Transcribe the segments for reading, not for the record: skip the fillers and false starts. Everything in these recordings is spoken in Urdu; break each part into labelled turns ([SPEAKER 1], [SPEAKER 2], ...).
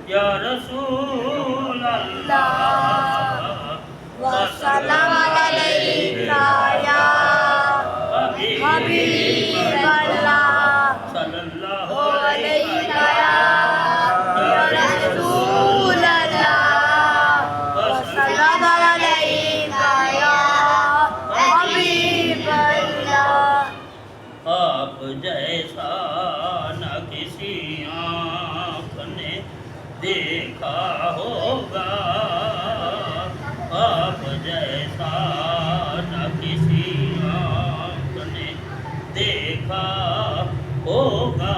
[SPEAKER 1] یا رسول اللہ
[SPEAKER 2] وسلام علیکہ یا حبیب اللہ
[SPEAKER 1] صلی اللہ
[SPEAKER 2] علیکہ یا رسول اللہ وسلام علیکہ یا حبیب اللہ
[SPEAKER 1] آپ جیسا نہ کسی آنکھ نے دیکھا ہوگا، آپ جیسا نہ کسی آنکھ نے دیکھا ہوگا۔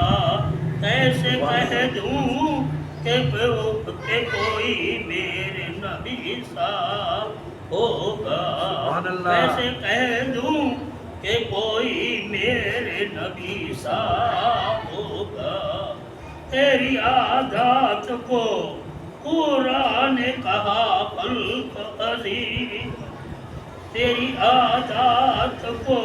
[SPEAKER 1] کیسے کہہ دوں کہ کوئی میرے نبی سا ہوگا، کیسے کہہ دوں کہ کوئی میرے نبی سا ہوگا۔ تیری عادات کو قرآن نے کہا خلق عظیم، تیری عادات کو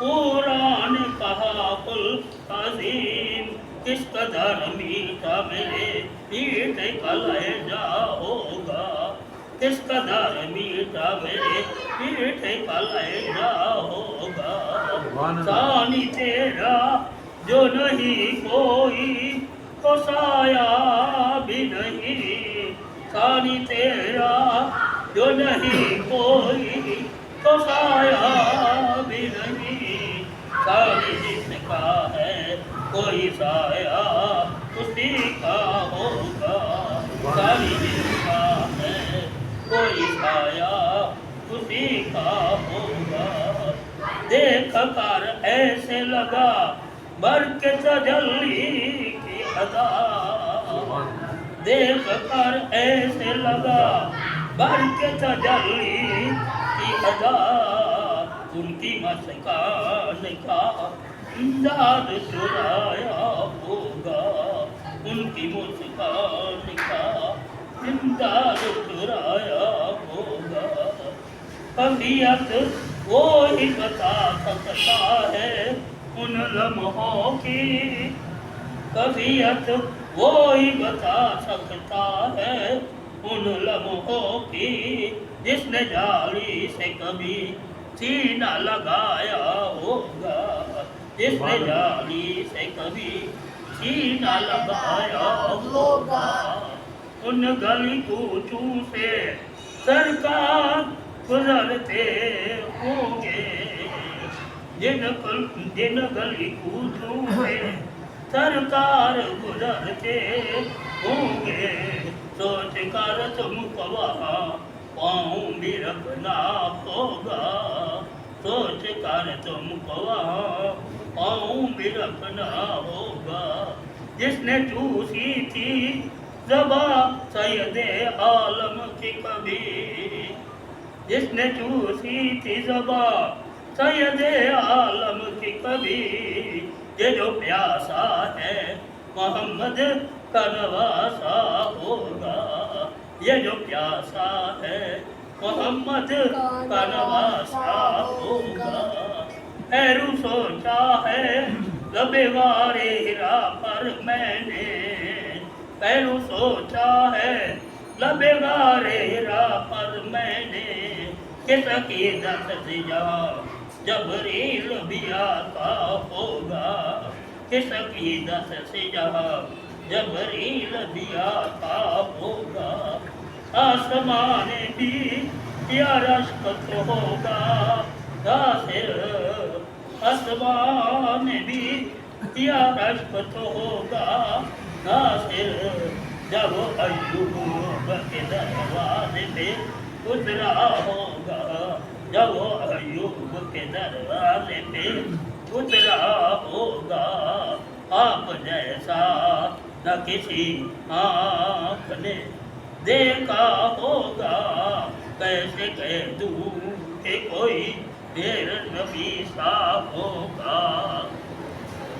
[SPEAKER 1] قرآن نے کہا خلق عظیم۔ کس قدر میٹھا میرے پیٹ کا لہجہ ہوگا، کس قدر میٹھا میرے پیٹ کا لہجہ ہوگا۔ ثانی تیرا جو نہیں کوئی تو سایہ بھی نہیں، ثانی تیرا جو نہیں کوئی تو سایہ بھی نہیں۔ ثانی جس کا ہے کوئی سایہ اسی کا ہوگا، ثانی جس کا ہے کوئی سایہ اسی کا ہوگا۔ دیکھ کر ایسے لگا برق تجلی کی ادا، دیکھ کر ایسے لگا برق تجلی کی ادا۔ ان کی مسکان کا انداز چرایا ہوگا، ان کی مسکان کا انداز چرایا ہوگا۔ کیفیت وہی بتا سکتا ہے ان لمحوں کی، کیفیت وہی بتا سکتا ہے ان لمحوں کی، جس نے جالی سے کبھی سینہ لگایا ہوگا، جس نے جالی سے کبھی سینہ لگایا ہوگا۔ ان گلی کوچوں سے سرکار گزرتے ہوں گے، جن گلی کوچوں سے سرکار گزرتے ہوں گے، سوچ کر تم کو وہاں پاؤں بھی رکھنا ہوگا، سوچ کر تم کو وہاں پاؤں بھی رکھنا ہوگا۔ جس نے چوسی تھی زبان سید عالم کی کبھی، جس نے چوسی تھی زبان سید عالم کی کبھی، یہ جو پیاسا ہے محمد کا نواسا ہوگا، یہ جو پیاسا ہے محمد کا نواسا ہوگا۔ خیرو سوچا ہے لب غار ہرا پر میں نے، خیرو سوچا ہے لب غار ہرا پر میں نے، کس عقیدت سے جہاں جبریل بھی آتا ہوگا، کس عقیدت سے جہاں جبریل بھی آتا ہوگا۔ آسمان بھی یا رشکت ہوگا ظاہر، آسمان بھی یا رشکت ہوگا ظاہر، جب ایوب کے دروازے پہ اترا ہوگا، جب ایوب کے دروازے پہ اترا ہوگا۔ آپ جیسا نہ کسی آنکھ نے دیکھا ہوگا، کیسے کہہ دوں کہ کوئی میرا نبی سا ہوگا۔